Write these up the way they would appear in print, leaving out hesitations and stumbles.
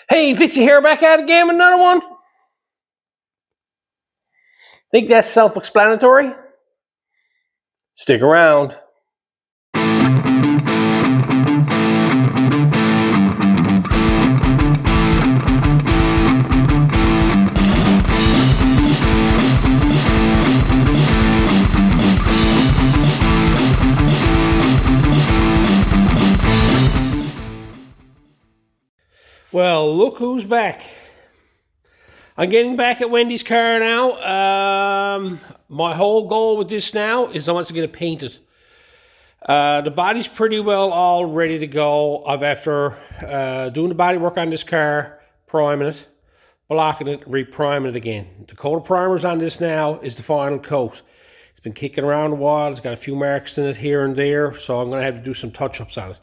Hey, Fitzy here, back at it again with another one. Think that's self-explanatory? Stick around. Well, look who's back. I'm getting back at Wendy's car now. My whole goal with this now is I want to get it painted. The body's pretty well all ready to go. I've after doing the body work on this car, priming it, blocking it, repriming it again. The coat of primers on this now is the final coat. It's been kicking around a while. It's got a few marks in it here and there, so I'm going to have to do some touch-ups on it.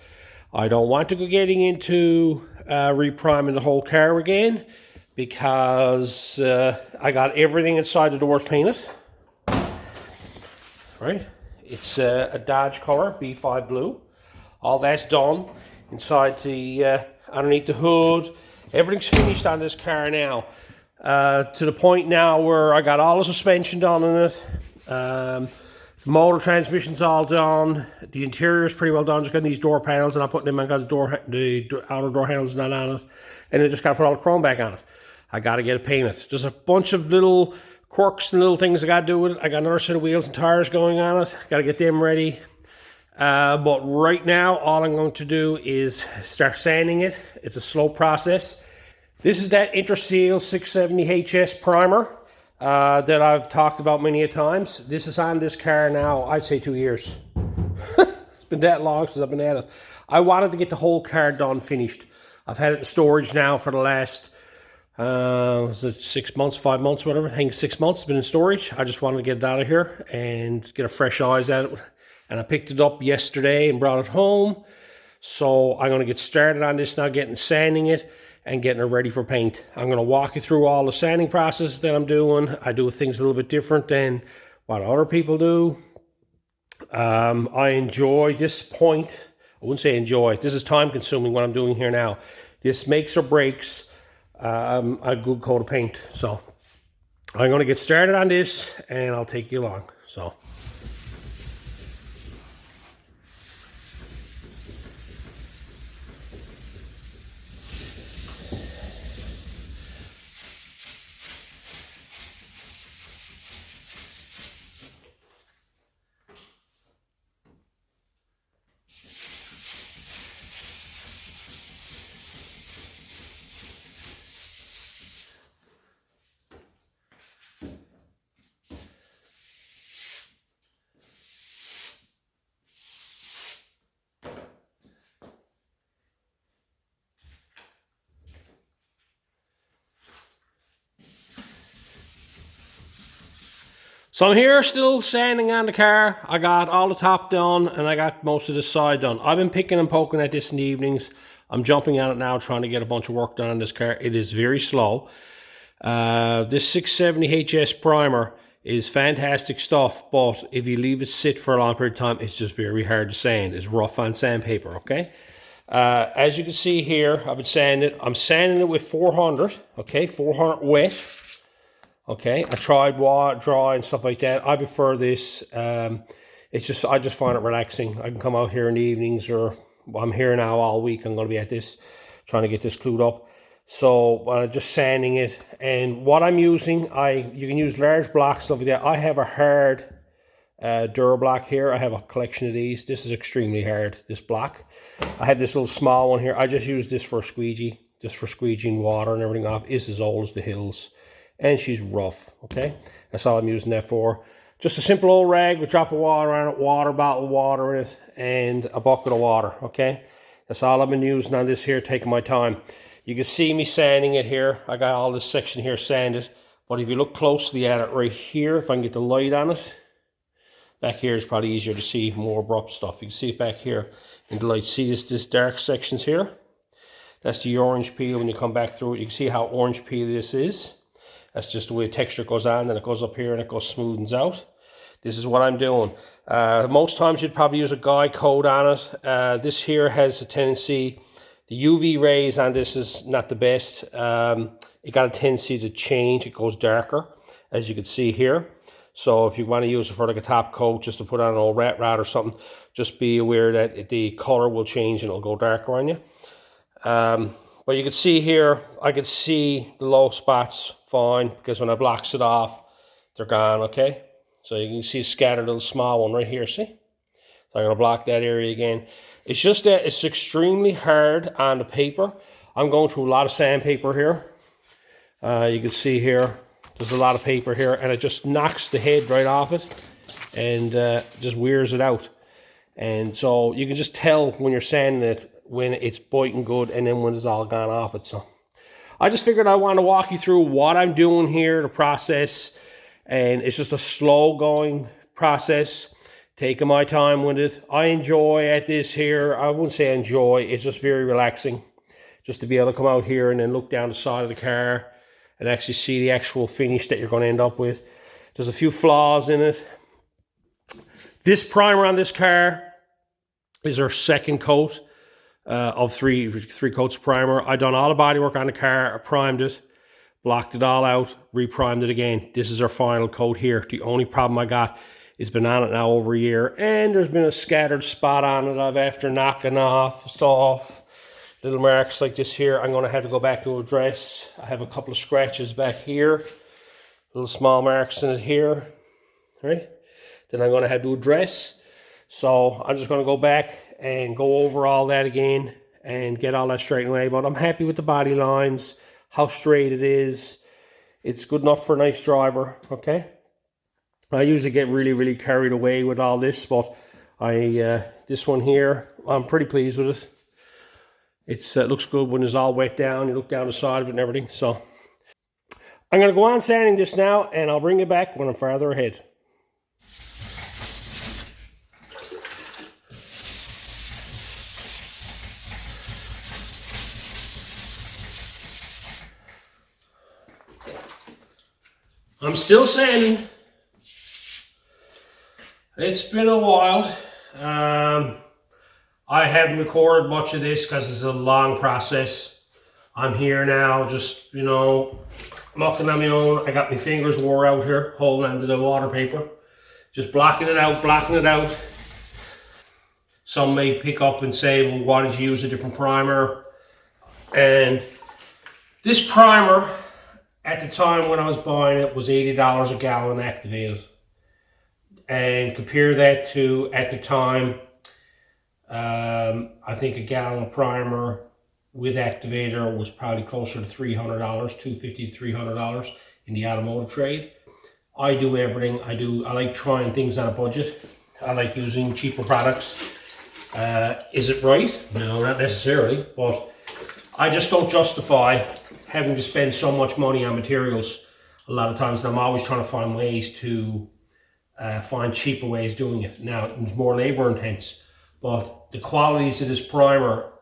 I don't want to go getting into repriming the whole car again because I got everything inside the doors painted. Right? It's a Dodge color, B5 blue. All that's done inside the underneath the hood. Everything's finished on this car now. To the point now where I got all the suspension done in it. Motor transmission's all done. The interior is pretty well done. Just got these door panels, and I'm putting them on because the outer door handle's not on it. And I just got to put all the chrome back on it. I got to get it painted. There's a bunch of little quirks and little things I got to do with it. I got another set of wheels and tires going on it. Got to get them ready. But right now, all I'm going to do is start sanding it. It's a slow process. This is that Interseal 670HS primer that I've talked about many a times. This is on this car now, I'd say 2 years. It's been that long since I've been at it. I wanted to get the whole car done, finished. I've had it in storage now for the last, was it 6 months, 5 months, whatever. I think 6 months it's been in storage. I just wanted to get it out of here and get a fresh eyes at it. And I picked it up yesterday and brought it home. So I'm going to get started on this now, sanding it and getting it ready for paint. I'm going to walk you through all the sanding process that I'm doing. I do things a little bit different than what other people do. I enjoy this point. I wouldn't say enjoy. This is time consuming what I'm doing here now. This makes or breaks a good coat of paint. So I'm going to get started on this and I'll take you along. So. So I'm here still sanding on the car. I got all the top done and I got most of the side done. I've been picking and poking at this in the evenings. I'm jumping on it now trying to get a bunch of work done on this car. It is very slow. This 670HS primer is fantastic stuff, but if you leave it sit for a long period of time, it's just very hard to sand. It's rough on sandpaper, okay? As you can see here, I've been sanding it. I'm sanding it with 400, okay? 400 wet. Okay, I tried dry and stuff like that. I prefer this. I just find it relaxing. I can come out here in the evenings, or I'm here now all week. I'm going to be at this, trying to get this glued up. So I'm just sanding it. And what I'm using, you can use large blocks, stuff like that. I have a hard Durablock here. I have a collection of these. This is extremely hard, this block. I have this little small one here. I just use this for a squeegee, just for squeegeeing water and everything off. It's as old as the hills. And she's rough, okay? That's all I'm using that for. Just a simple old rag with a drop of water on it, water bottle, water in it, and a bucket of water, okay? That's all I've been using on this here, taking my time. You can see me sanding it here. I got all this section here sanded. But if you look closely at it right here, if I can get the light on it, back here is probably easier to see more abrupt stuff. You can see it back here in the light. See this dark sections here? That's the orange peel. When you come back through it, you can see how orange peel this is. That's just the way the texture goes on, and it goes up here and it goes smoothens out. This is what I'm doing. Most times you'd probably use a guide coat on it. This here has a tendency The UV rays on this is not the best. It got a tendency to change. It goes darker, as you can see here. So if you want to use it for like a top coat, just to put on an old rat rod or something, just be aware that the color will change and it'll go darker on you. But you can see here, I can see the low spots fine, because when I blocks it off, they're gone, okay? So you can see a scattered little small one right here, see? So I'm gonna block that area again. It's just that it's extremely hard on the paper. I'm going through a lot of sandpaper here. You can see here, there's a lot of paper here, and it just knocks the head right off it and just wears it out. And so you can just tell when you're sanding it, when it's biting good and then when it's all gone off it. So I just figured I want to walk you through what I'm doing here, the process, and it's just a slow going process, taking my time with it. I enjoy at this here, I wouldn't say enjoy, it's just very relaxing just to be able to come out here and then look down the side of the car and actually see the actual finish that you're going to end up with. There's a few flaws in it. This primer on this car is our second coat of three coats of primer. I done all the body work on the car, I primed it, blocked it all out, re-primed it again. This is our final coat here. The only problem I got is been on it now over a year, and there's been a scattered spot on it I've after knocking off, little marks like this here. I'm going to have to go back to address. I have a couple of scratches back here, little small marks in it here, right? Then I'm going to have to address. So I'm just going to go back and go over all that again and get all that straightened away. But I'm happy with the body lines, how straight it is. It's good enough for a nice driver, okay? I usually get really, really carried away with all this, but this one here, I'm pretty pleased with it. It looks good when it's all wet down. You look down the side of it and everything. So I'm going to go on sanding this now, and I'll bring it back when I'm farther ahead. I'm still sanding. It's been a while. I haven't recorded much of this because it's a long process. I'm here now, just, you know, mucking on my own. I got my fingers wore out here, holding onto the water paper. Just blocking it out. Some may pick up and say, well, why did you use a different primer? And this primer, at the time when I was buying it, was $80 a gallon activated. And compare that to, at the time, I think a gallon of primer with activator was probably closer to $300, $250 to $300 in the automotive trade. I do everything. I like trying things on a budget. I like using cheaper products. Is it right? No, not necessarily, but I just don't justify having to spend so much money on materials a lot of times. And I'm always trying to find ways to find cheaper ways doing it. Now, it's more labor intense, but the qualities of this primer,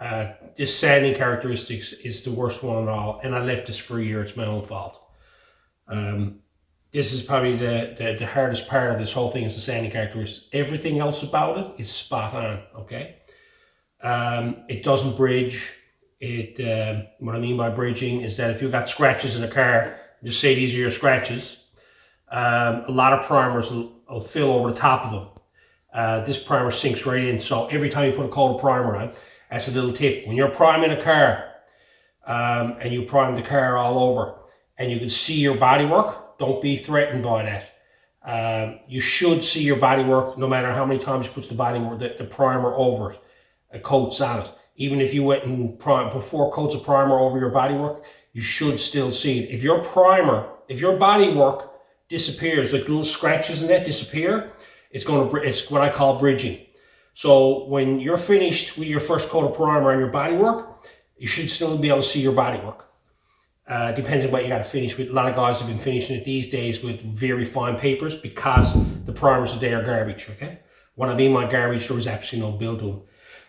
this sanding characteristics is the worst one at all. And I left this for a year. It's my own fault. This is probably the hardest part of this whole thing, is the sanding characteristics. Everything else about it is spot on, okay? It doesn't bridge. What I mean by bridging is that if you've got scratches in a car, just say these are your scratches, a lot of primers will fill over the top of them. This primer sinks right in, so every time you put a coat of primer on, that's a little tip. When you're priming a car, and you prime the car all over, and you can see your bodywork, don't be threatened by that. You should see your bodywork no matter how many times you put the primer over it, coats on it. Even if you went and put 4 coats of primer over your bodywork, you should still see it. If your bodywork disappears, like little scratches and that disappear, it's what I call bridging. So when you're finished with your first coat of primer on your bodywork, you should still be able to see your bodywork. Depends on what you got to finish with. A lot of guys have been finishing it these days with very fine papers because the primers today are garbage, okay? What I mean by garbage, there was absolutely no build to them.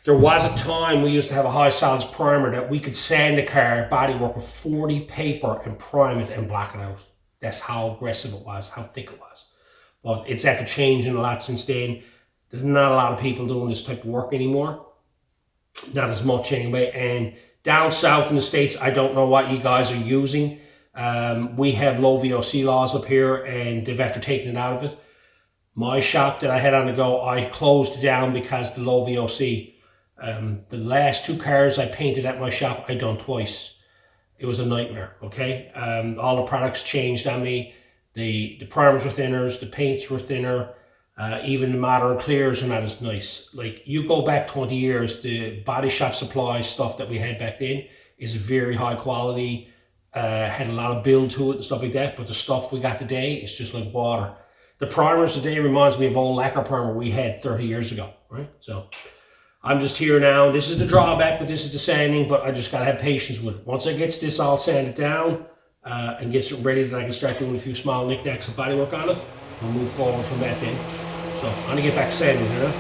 There was a time we used to have a high solids primer that we could sand the car bodywork with 40 paper and prime it and block it out. That's how aggressive it was, how thick it was. But it's after changing a lot since then. There's not a lot of people doing this type of work anymore. Not as much anyway, and Down south in the States, I don't know what you guys are using. We have low VOC laws up here, and they've after taken it out of it. My shop that I had on the go, I closed down because the low VOC. The last 2 cars I painted at my shop, I done twice. It was a nightmare, okay? All the products changed on me. The primers were thinners, the paints were thinner, even the modern clears are not as nice. Like, you go back 20 years, the body shop supply stuff that we had back then is very high quality, had a lot of build to it and stuff like that, but the stuff we got today is just like water. The primers today reminds me of old lacquer primer we had 30 years ago, right? So I'm just here now. This is the drawback, but this is the sanding, but I just gotta have patience with it. Once I get this all sanded down and get it ready, that I can start doing a few small knickknacks and bodywork on it, we'll move forward from that then. So I'm gonna get back sanding here now.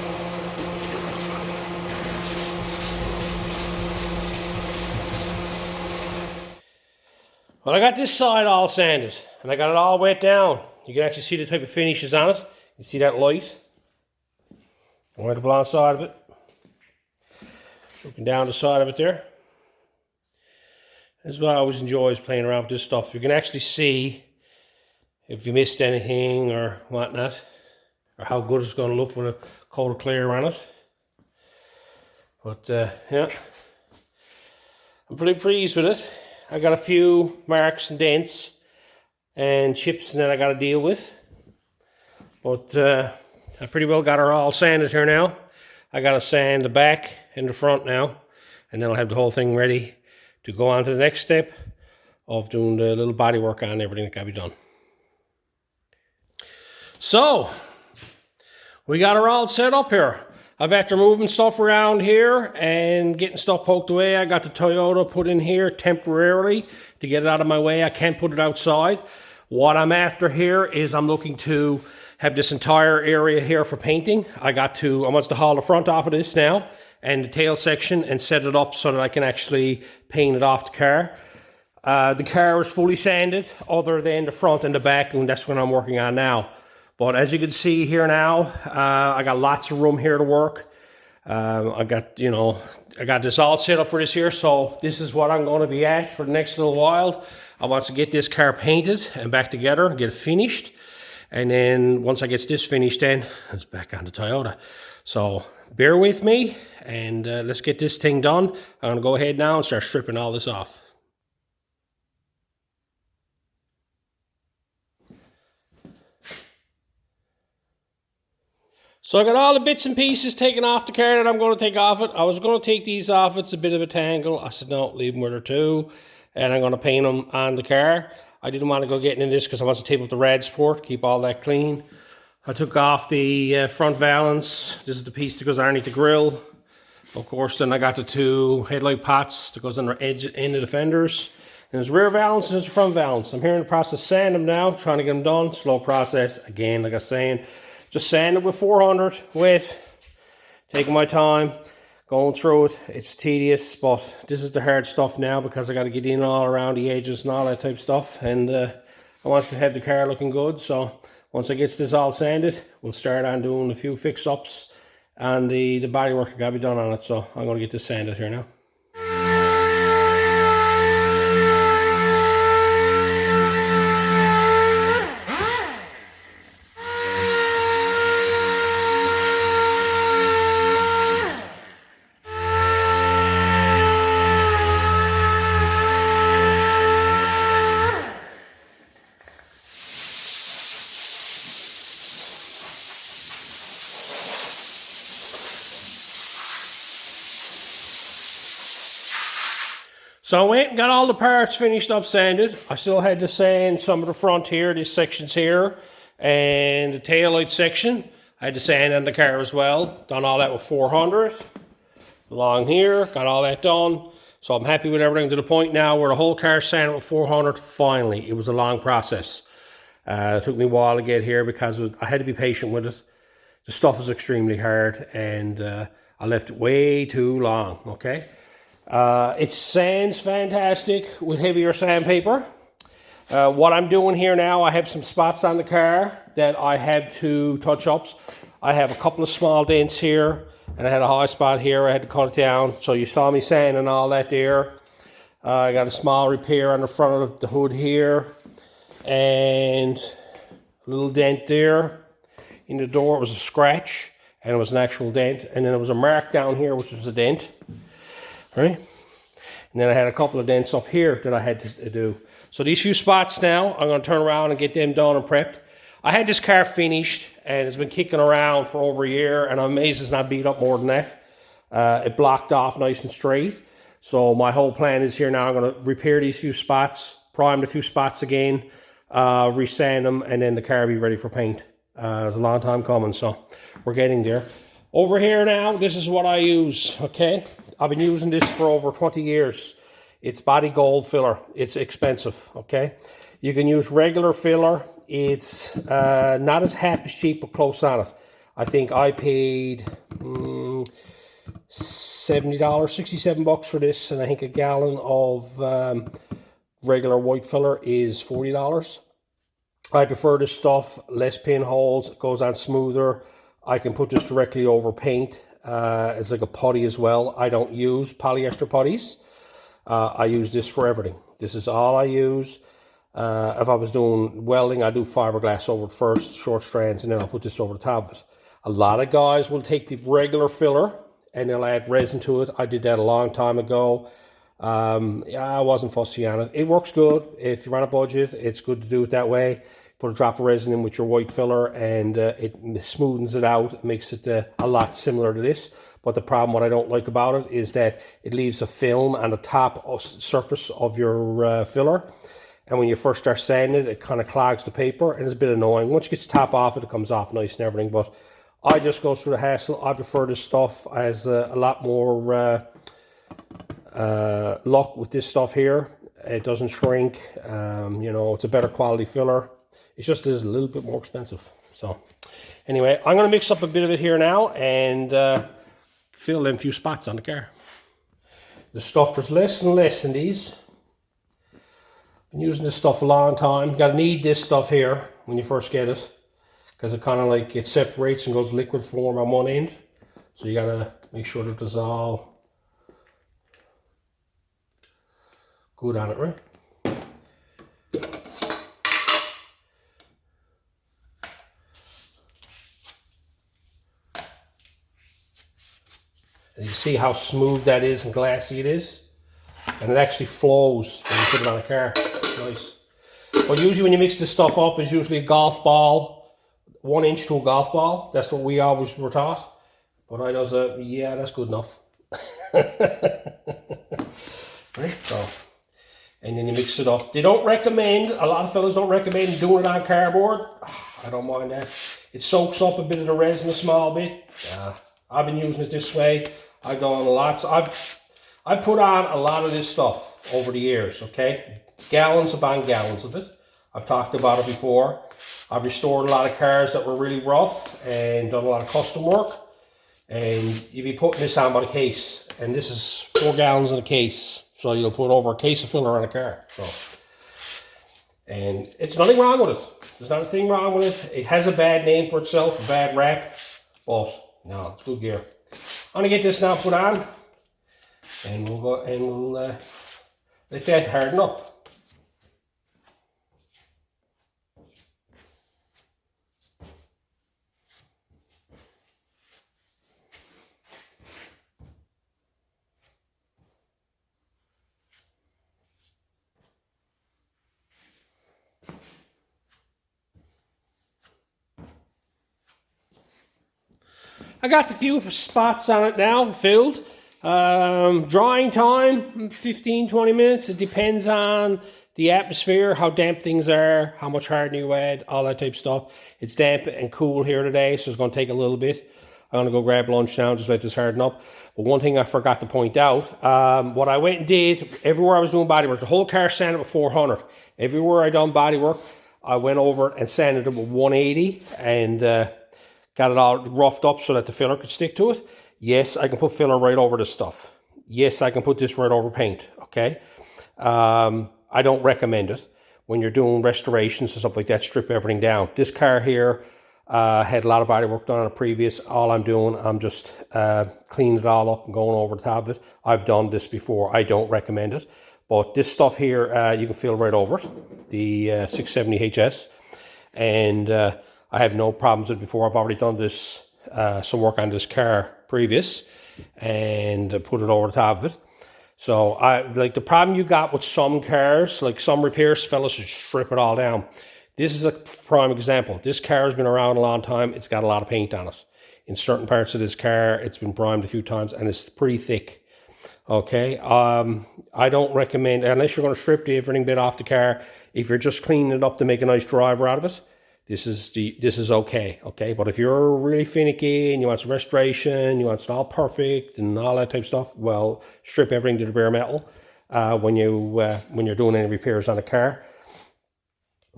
Well, I got this side all sanded and I got it all wet down. You can actually see the type of finishes on it. You see that light? Right up along the side of it. Looking down the side of it there. That's what I always enjoy, is playing around with this stuff. You can actually see if you missed anything or whatnot, or how good it's going to look with a coat of clear on it. But yeah, I'm pretty pleased with it. I got a few marks and dents and chips that I got to deal with, but I pretty well got her all sanded here now. I got to sand the back and the front now, and then I'll have the whole thing ready to go on to the next step of doing the little body work on everything that got to be done. So we got her all set up here. I've after moving stuff around here and getting stuff poked away. I got the Toyota put in here temporarily to get it out of my way. I can't put it outside. What I'm after here is I'm looking to have this entire area here for painting. I want to haul the front off of this now and the tail section and set it up so that I can actually paint it off the car. The car is fully sanded other than the front and the back, and that's what I'm working on now. But as you can see here now, I got lots of room here to work. I got this all set up for this here, so this is what I'm going to be at for the next little while. I want to get this car painted and back together and get it finished. And then once I get this finished, then it's back on the Toyota. So bear with me and let's get this thing done. I'm going to go ahead now and start stripping all this off. So I got all the bits and pieces taken off the car that I'm going to take off it. I was going to take these off. It's a bit of a tangle. I said, no, leave them where they're two. And I'm going to paint them on the car. I didn't want to go getting in this because I want to tape up the rad support, keep all that clean. I took off the front valance. This is the piece that goes underneath the grill. Of course, then I got the 2 headlight pots that goes on the edge end of the fenders. And there's rear valance and there's front valance. I'm here in the process of sanding them now, trying to get them done. Slow process. Again, like I was saying, just sand it with 400 wet, taking my time, going through it. It's tedious, but this is the hard stuff now because I got to get in all around the edges and all that type of stuff. And I want to have the car looking good. So once I get this all sanded, we'll start on doing a few fix-ups and the body work that got to be done on it. So I'm going to get this sanded here now. So I went and got all the parts finished up sanded. I still had to sand some of the front here, these sections here, and the taillight section. I had to sand on the car as well. Done all that with 400. Along here, got all that done. So I'm happy with everything to the point now where the whole car sanded with 400. Finally, it was a long process. It took me a while to get here because I had to be patient with it. The stuff was extremely hard and I left it way too long, okay? It sands fantastic with heavier sandpaper. What I'm doing here now, I have some spots on the car that I have to touch up. I have a couple of small dents here and I had a high spot here. I had to cut it down. So you saw me sanding all that there. I got a small repair on the front of the hood here, and a little dent there in the door. It was a scratch, and it was an actual dent, and then there was a mark down here, which was a dent, right? And then I had a couple of dents up here that I had to do. So these few spots now, I'm going to turn around and get them done and prepped. I had this car finished, and it's been kicking around for over a year, and I'm amazed it's not beat up more than that. It blocked off nice and straight. So my whole plan is here now. I'm going to repair these few spots, prime the few spots again, resand them, and then the car will be ready for paint. It's a long time coming, so we're getting there. Over here now, this is what I use, okay? I've been using this for over 20 years. It's body gold filler. It's expensive, okay? You can use regular filler. It's not as half as cheap, but close on it. I think I paid $70, $67 for this, and I think a gallon of regular white filler is $40. I prefer this stuff, less pinholes, it goes on smoother. I can put this directly over paint. It's like a putty as well. I don't use polyester putties. I use this for everything. This is all I use. If I was doing welding, I do fiberglass over it first, short strands, and then I'll put this over the top of it. A lot of guys will take the regular filler and they'll add resin to it. I did that a long time ago. I wasn't fussy on it. It works good. If you're on a budget, it's good to do it that way. Put a drop of resin in with your white filler, and it smoothens it out. It makes it a lot similar to this. But the problem, what I don't like about it, is that it leaves a film on the top surface of your filler. And when you first start sanding it, it kind of clogs the paper, and it's a bit annoying. Once you get the top off it, it comes off nice and everything. But I just go through the hassle. I prefer this stuff. As a lot more luck with this stuff here. It doesn't shrink. You know, it's a better quality filler. It just is a little bit more expensive. So anyway, I'm going to mix up a bit of it here now and fill them few spots on the car. The stuff, there's less and less in these. Been using this stuff a long time. You got to need this stuff here when you first get it, because it kind of like it separates and goes liquid form on one end. So you got to make sure that there's all good on it, right? And you see how smooth that is and glassy it is, and it actually flows when you put it on a car. Nice. But usually when you mix this stuff up, it's usually a golf ball, 1 inch to a golf ball. That's what we always were taught. But I does a, yeah, that's good enough. Right, so, and then you mix it up. They don't recommend, a lot of fellas don't recommend doing it on cardboard. I don't mind that. It soaks up a bit of the resin a small bit. I've been using it this way. I've done lots. I've put on a lot of this stuff over the years, okay? Gallons upon gallons of it. I've talked about it before. I've restored a lot of cars that were really rough and done a lot of custom work. And you'll be putting this on by the case. And this is 4 gallons in a case. So you'll put over a case of filler on a car. So, and it's nothing wrong with it. There's not a thing wrong with it. It has a bad name for itself, a bad rap. But no, it's good gear. I'm gonna get this now put on, and we'll go and we'll let that harden up. I got the few spots on it now filled. Drying time, 15-20 minutes. It depends on the atmosphere, how damp things are, how much hardening you add, all that type of stuff. It's damp and cool here today, so it's going to take a little bit. I'm going to go grab lunch now and just let this harden up. But one thing I forgot to point out, what I went and did, everywhere I was doing body work, the whole car sanded with 400. Everywhere I done body work, I went over and sanded it with 180 and got it all roughed up so that the filler could stick to it. Yes, I can put filler right over this stuff. Yes, I can put this right over paint, okay? I don't recommend it. When you're doing restorations and stuff like that, strip everything down. This car here, Had a lot of body work done on a previous. All I'm doing, I'm just cleaning it all up and going over the top of it. I've done this before. I don't recommend it. But this stuff here, you can feel right over it. The 670HS. And I have no problems with it before. I've already done this, some work on this car previous. And put it over the top of it. So like the problem you got with some cars, like some repairs, fellas should strip it all down. This is a prime example. This car has been around a long time. It's got a lot of paint on it. In certain parts of this car, it's been primed a few times and it's pretty thick. Okay, I don't recommend, unless you're going to strip everything bit off the car, if you're just cleaning it up to make a nice driver out of it, this is okay, but if you're really finicky and you want some restoration, you want it all perfect and all that type of stuff, well, strip everything to the bare metal when you're doing any repairs on a car.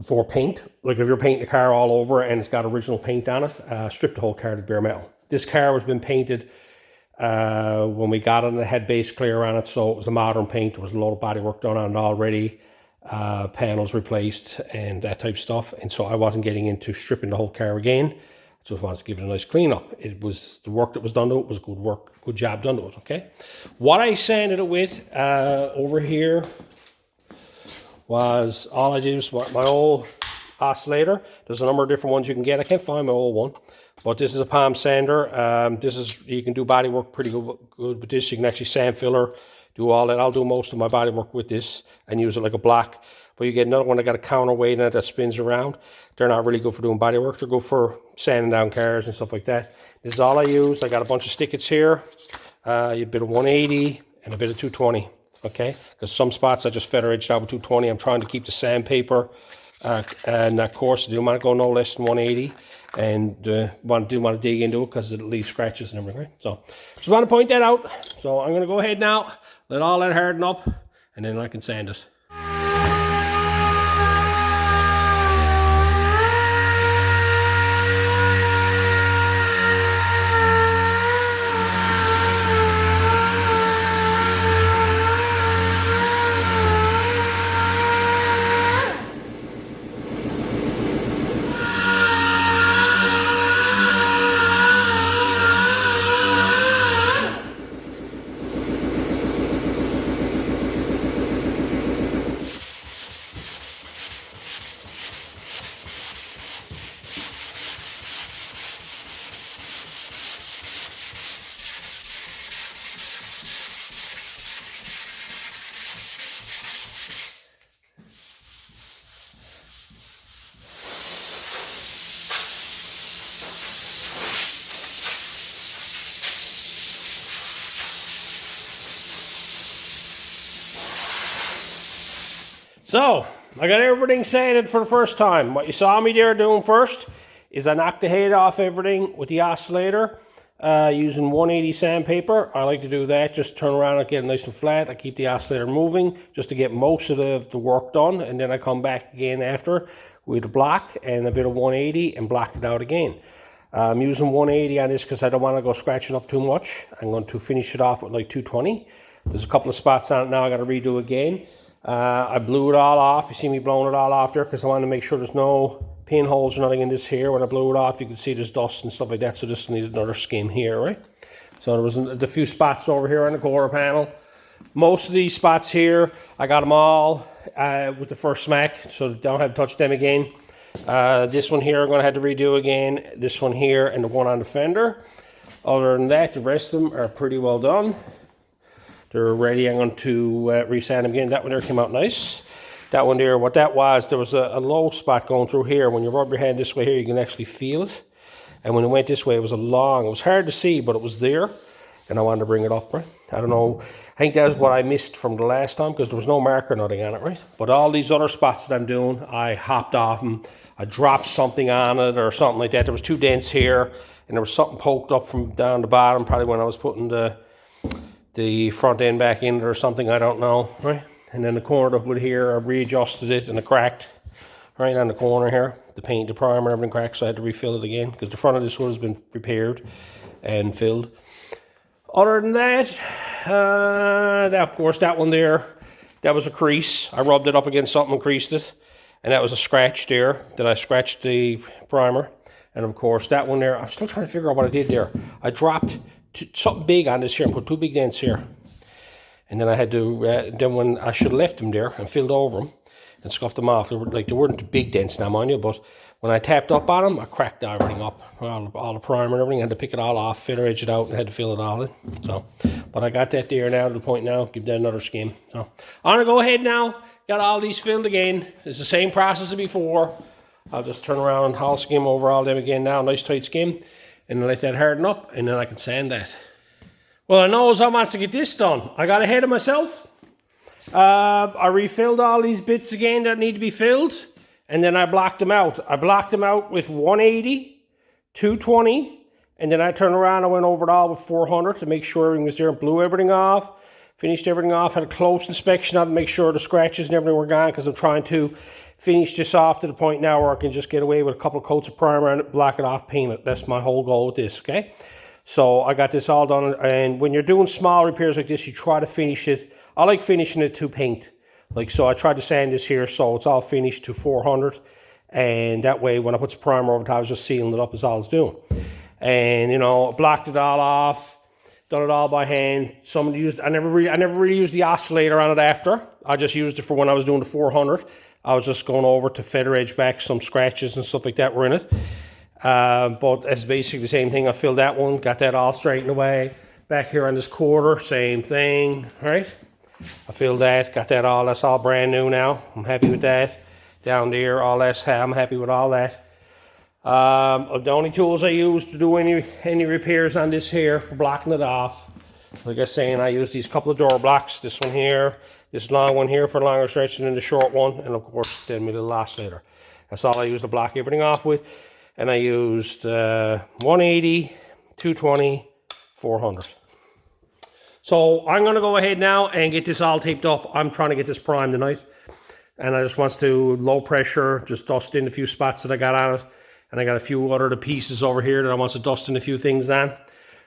For paint, like if you're painting the car all over and it's got original paint on it, strip the whole car to the bare metal. This car has been painted when we got it, and it had base clear on it, so it was a modern paint. There was a lot of body work done on it already. Panels replaced and that type of stuff, and so I wasn't getting into stripping the whole car again. I just wanted to give it a nice clean up. It was the work that was done to it was good work, good job done to it. Okay, what I sanded it with over here was, all I did was my old oscillator. There's a number of different ones you can get. I can't find my old one, but this is a palm sander. You can do body work pretty good with this. You can actually sand filler, do all that. I'll do most of my body work with this and use it like a block. But you get another one that got a counterweight in it that spins around. They're not really good for doing body work. They're good for sanding down cars and stuff like that. This is all I used. I got a bunch of stickets here, a bit of 180 and a bit of 220. Okay, because some spots I just feather edged out with 220. I'm trying to keep the sandpaper and that coarse. I do want to go no less than 180, and didn't want to dig into it because it'll leave scratches and everything. Right? So just want to point that out. So I'm going to go ahead now, let all that harden up, and then I can sand it. So, I got everything sanded for the first time. What you saw me there doing first is I knocked the head off everything with the oscillator using 180 sandpaper. I like to do that, just turn around and get it nice and flat. I keep the oscillator moving just to get most of the work done, and then I come back again after with a block and a bit of 180 and block it out again. I'm using 180 on this because I don't want to go scratching up too much. I'm going to finish it off with like 220. There's a couple of spots on it now I got to redo again. I blew it all off. You see me blowing it all off there because I wanted to make sure there's no pinholes or nothing in this here. When I blew it off, you can see there's dust and stuff like that, so this needed another skim here, right? So there was a few spots over here on the quarter panel. Most of these spots here, I got them all with the first smack, so don't have to touch them again. This one here I'm going to have to redo again. This one here and the one on the fender. Other than that, the rest of them are pretty well done. They're ready. I'm going to resand them again. That one there came out nice. That one there, what that was, there was a low spot going through here. When you rub your hand this way here, you can actually feel it. And when it went this way, it was it was hard to see, but it was there. And I wanted to bring it up, right? I don't know. I think that was what I missed from the last time because there was no marker, nothing on it, right? But all these other spots that I'm doing, I hopped off them. I dropped something on it or something like that. There was 2 dents here, and there was something poked up from down the bottom, probably when I was putting the front end back in it or something, I don't know, right? And then the corner of it here, I readjusted it and it cracked right on the corner here. The paint, the primer, everything cracked, so I had to refill it again because the front of this one has been repaired and filled. Other than that, of course, that one there, that was a crease. I rubbed it up against something and creased it. And that was a scratch there that I scratched the primer. And of course, that one there, I'm still trying to figure out what I did there. I dropped something big on this here and put 2 big dents here. And then I had to, then when I should have left them there and filled over them and scuffed them off, they weren't big dents now, mind you, but when I tapped up on them, I cracked everything up, all the primer and everything. I had to pick it all off, filler edge it out, and had to fill it all in. So, but I got that there now to the point now, give that another skim. So, I'm going to go ahead now, got all these filled again. It's the same process as before. I'll just turn around and I'll skim over all them again now, nice tight skim, and let that harden up, and then I can sand that. Well, I know I wants to get this done. I got ahead of myself. I refilled all these bits again that need to be filled. And then I blocked them out. I blocked them out with 180, 220, and then I turned around and went over it all with 400 to make sure everything was there and blew everything off. Finished everything off, had a close inspection on to make sure the scratches and everything were gone because I'm trying to finish this off to the point now where I can just get away with a couple of coats of primer and block it off, paint it. That's my whole goal with this, okay? So I got this all done, and when you're doing small repairs like this, you try to finish it. I like finishing it to paint. So I tried to sand this here so it's all finished to 400, and that way when I put some primer over top, I was just sealing it up as all it's doing. And you know, blocked it all off, done it all by hand. I never really used the oscillator on it after. I just used it for when I was doing the 400. I was just going over to feather edge back some scratches and stuff like that were in it. But it's basically the same thing. I filled that one, got that all straightened away. Back here on this quarter, same thing, right? I filled that, got that all, that's all brand new now. I'm happy with that. Down there, all that's, I'm happy with all that. The only tools I use to do any repairs on this here for blocking it off, like I was saying, I use these couple of door blocks. This one here, this long one here for longer stretch, and then the short one, and of course, then my little oscillator. That's all I use to block everything off with. And I used 180, 220, 400. So I'm going to go ahead now and get this all taped up. I'm trying to get this primed tonight. And I just want to low pressure, just dust in a few spots that I got on it. And I got a few other pieces over here that I want to dust in a few things on.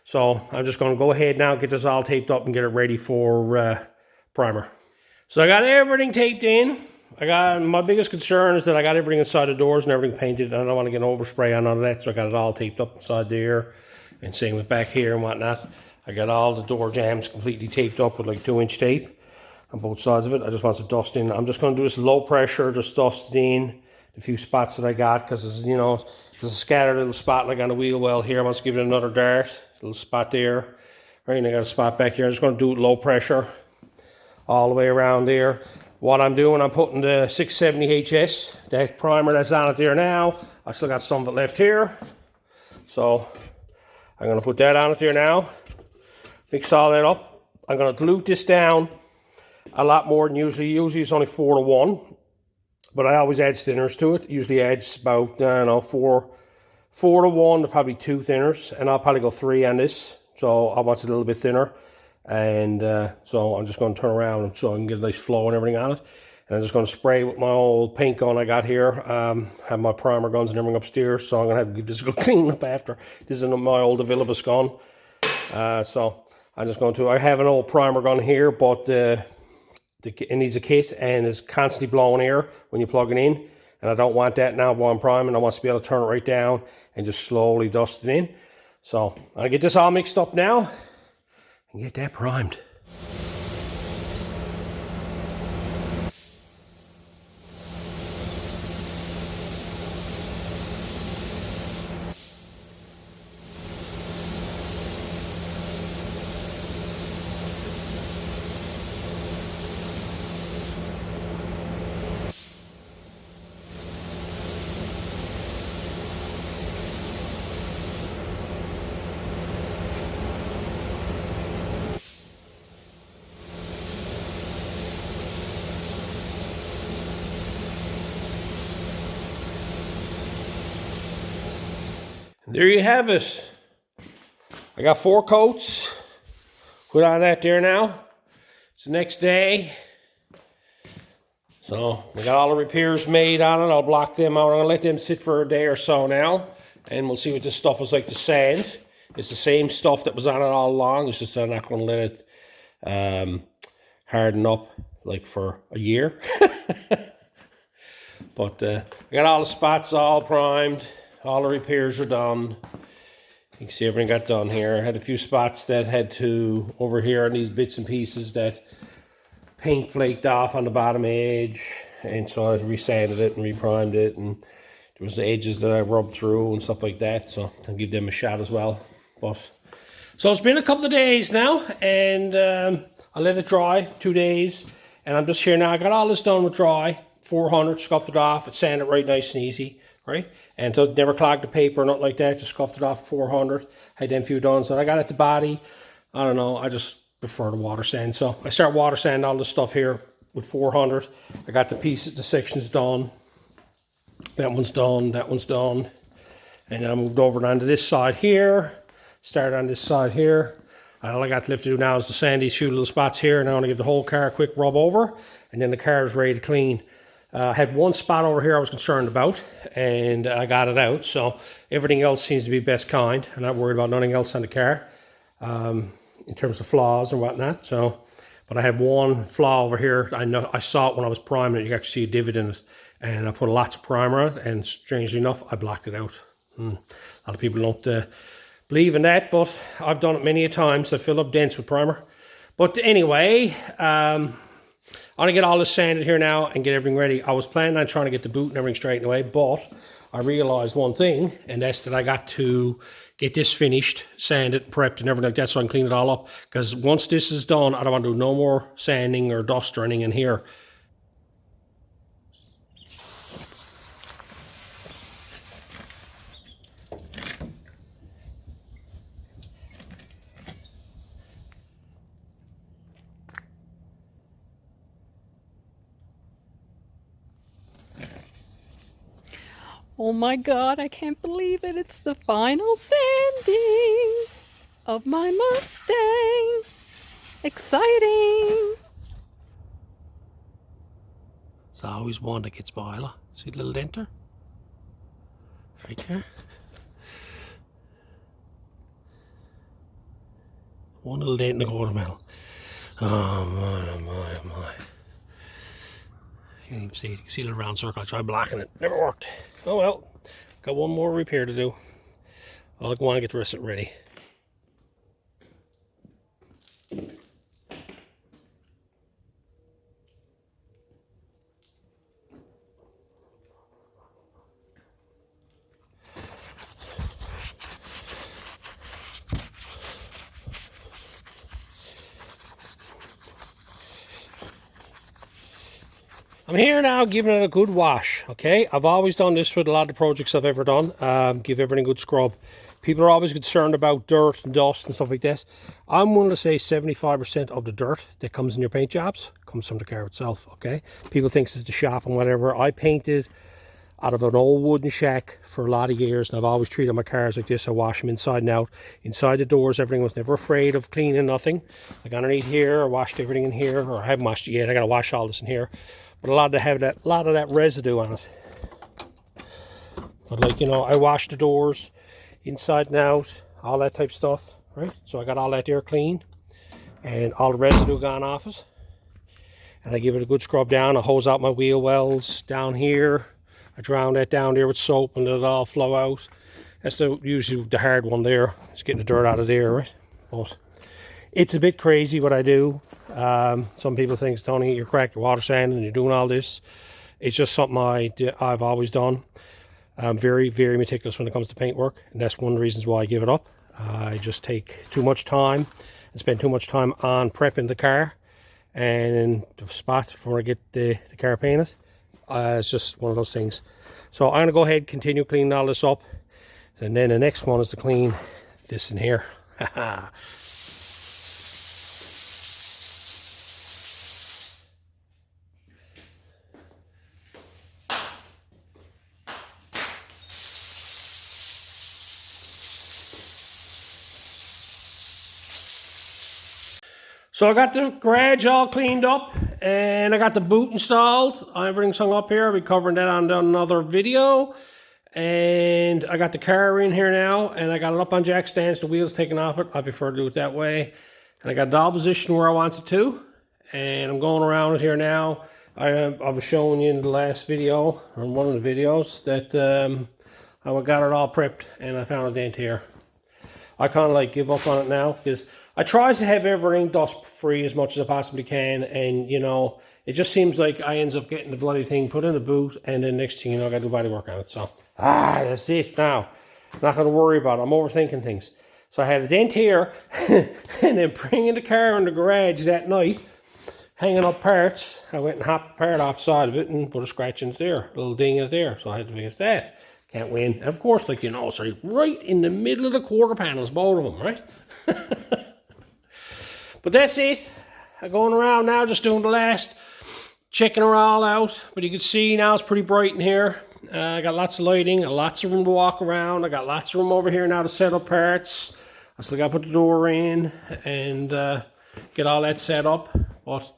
So I'm just going to go ahead now, get this all taped up and get it ready for primer. So I got everything taped in. My biggest concern is that I got everything inside the doors and everything painted. I don't want to get an overspray on none of that. So I got it all taped up inside there. And same with back here and whatnot. I got all the door jambs completely taped up with like 2-inch tape on both sides of it. I just want to dust in. I'm just going to do this low pressure, just dust in a few spots that I got because, you know, there's a scattered little spot like on the wheel well here. I want to give it another dart, little spot there. Right, and I got a spot back here. I'm just going to do it low pressure all the way around there. What I'm doing, I'm putting the 670 HS, that primer that's on it there now. I still got some of it left here. So I'm going to put that on it there now. Mix all that up. I'm going to dilute this down a lot more than usually. Usually it's only 4-to-1, but I always add thinners to it. Usually adds about, I don't know, 4-to-1 to probably 2 thinners, and I'll probably go 3 on this. So I want it a little bit thinner, and so I'm just going to turn around so I can get a nice flow and everything on it. And I'm just going to spray with my old paint gun I got here. Have my primer guns and everything upstairs, so I'm going to have to give this a go clean up after. This is my old Avillibus gun. So I'm just going to, I have an old primer gun here, but it needs a kit and it's constantly blowing air when you plug it in. And I don't want that now while I'm priming. I want to be able to turn it right down and just slowly dust it in. So I'll get this all mixed up now and get that primed. There you have it. I got 4 coats. Put on that there now. It's the next day. So we got all the repairs made on it. I'll block them out. I'm going to let them sit for a day or so now. And we'll see what this stuff is like to sand. It's the same stuff that was on it all along. It's just I'm not going to let it harden up like for a year. But I got all the spots all primed. All the repairs are done. You can see everything got done here. I had a few spots that had to, over here on these bits and pieces that paint flaked off on the bottom edge. And so I resanded it and reprimed it. And there was the edges that I rubbed through and stuff like that. So I'll give them a shot as well. But so it's been a couple of days now. And I let it dry 2 days. And I'm just here now. I got all this done with dry. 400, scuffed it off. It sanded right nice and easy. Right? And it never clogged the paper or nothing like that. Just scuffed it off 400. Had them few done. So I got at the body. I don't know. I just prefer the water sand. So I start water sanding all this stuff here with 400. I got the pieces, the sections done. That one's done. That one's done. And then I moved over onto this side here. Started on this side here. All I got left to do now is to sand these few little spots here. And I want to give the whole car a quick rub over. And then the car is ready to clean. I had one spot over here I was concerned about, and I got it out. So everything else seems to be best kind. I'm not worried about nothing else on the car in terms of flaws and whatnot. So, but I had one flaw over here. I know I saw it when I was priming it. You can actually see a divot in it, and I put lots of primer on it. And strangely enough, I blocked it out. A lot of people don't believe in that, but I've done it many a times. I fill up dents with primer. But anyway. I'm going to get all this sanded here now and get everything ready. I was planning on trying to get the boot and everything straightened away, but I realized one thing, and that's that I got to get this finished, sanded, prepped, and everything like that so I can clean it all up. Because once this is done, I don't want to do no more sanding or dust or anything in here. Oh my God, I can't believe it. It's the final sanding of my Mustang. Exciting. It's always one that gets boiler. See the little denter? Right there. One little dent in the quarter metal. Oh my, oh my, oh my. You can even see, see the round circle. I tried blocking it. Never worked. Oh well. Got one more repair to do. I want to get the rest of it ready. I'm here now giving it a good wash, okay? I've always done this with a lot of the projects I've ever done. Give everything a good scrub. People are always concerned about dirt and dust and stuff like this. I'm willing to say 75% of the dirt that comes in your paint jobs comes from the car itself, okay? People think it's the shop and whatever. I painted out of an old wooden shack for a lot of years, and I've always treated my cars like this. I wash them inside and out. Inside the doors, everything. Was never afraid of cleaning nothing. Like underneath here, I washed everything in here, or I haven't washed it yet. I gotta wash all this in here. But a lot of that residue on it. But like, you know, I wash the doors inside and out, all that type of stuff, right? So I got all that there clean and all the residue gone off it. And I give it a good scrub down. I hose out my wheel wells down here. I drown that down there with soap and let it all flow out. That's usually the hard one there. It's getting the dirt out of there, right? But it's a bit crazy what I do. Some people think, Tony, you're cracked, you're water sanding and you're doing all this. It's just something I've always done. I'm very, very meticulous when it comes to paint work, and that's one of the reasons why I give it up. I just take too much time and spend too much time on prepping the car and the spot before I get the car painted. It's just one of those things. So I'm going to go ahead and continue cleaning all this up, and then the next one is to clean this in here. So I got the garage all cleaned up and I got the boot installed. Everything's hung up here. I'll be covering that on another video. And I got the car in here now and I got it up on jack stands, the wheels taken off it. I prefer to do it that way. And I got dial position where I want it to. And I'm going around it here now. I was showing you in the last video, or in one of the videos, that I got it all prepped, and I found a dent here. I kind of like give up on it now because I try to have everything dust free as much as I possibly can, and you know, it just seems like I ends up getting the bloody thing put in the boot, and then next thing you know, I got to do body work on it. So that's it now. I'm not going to worry about it. I'm overthinking things. So I had a dent here, and then bringing the car in the garage that night, hanging up parts. I went and hopped the part off the side of it and put a scratch in it there, a little ding in it there. So I had to fix that. Can't win. And of course, like you know, sorry, right in the middle of the quarter panels, both of them, right? But that's it. I'm going around now, just doing the last, checking her all out. But you can see now it's pretty bright in here. I got lots of lighting, lots of room to walk around. I got lots of room over here now to set up parts. I still got to put the door in and get all that set up. But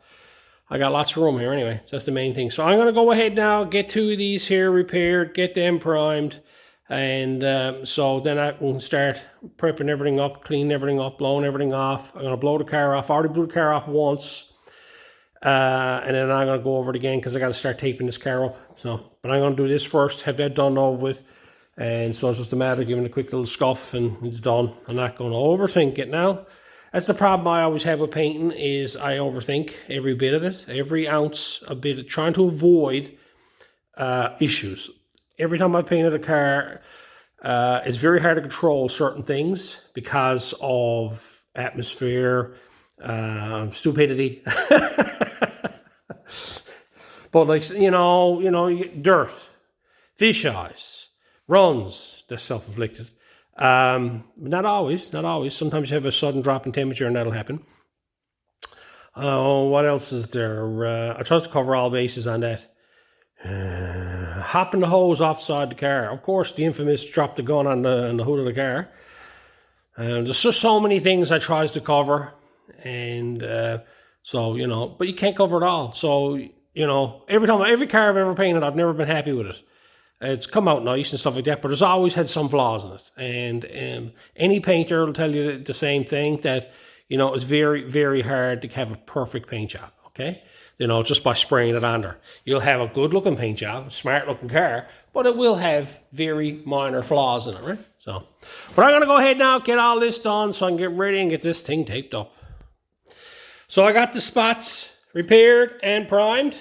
I got lots of room here anyway. So that's the main thing. So I'm going to go ahead now, get 2 of these here repaired, get them primed. And so then I can start prepping everything up, cleaning everything up, blowing everything off. I'm going to blow the car off. I already blew the car off once. And then I'm going to go over it again because I got to start taping this car up. So, but I'm going to do this first, have that done over with. And so it's just a matter of giving it a quick little scuff and it's done. I'm not going to overthink it now. That's the problem I always have with painting is I overthink every bit of it, every ounce of bit, trying to avoid issues. Every time I painted a car, it's very hard to control certain things because of atmosphere, stupidity. But like, you get dirt, fish eyes, runs, that's self-inflicted. Not always. Sometimes you have a sudden drop in temperature and that'll happen. What else is there? I try to cover all bases on that. Hopping the hose offside the car. Of course, the infamous drop the gun on the hood of the car. There's just so many things I tries to cover. And so, but you can't cover it all. So, every car I've ever painted, I've never been happy with it. It's come out nice and stuff like that, but it's always had some flaws in it. And any painter will tell you the same thing, that, it's very, very hard to have a perfect paint job, okay? Just by spraying it on there. You'll have a good-looking paint job, a smart-looking car, but it will have very minor flaws in it, right? So, but I'm going to go ahead now, get all this done so I can get ready and get this thing taped up. So I got the spots repaired and primed.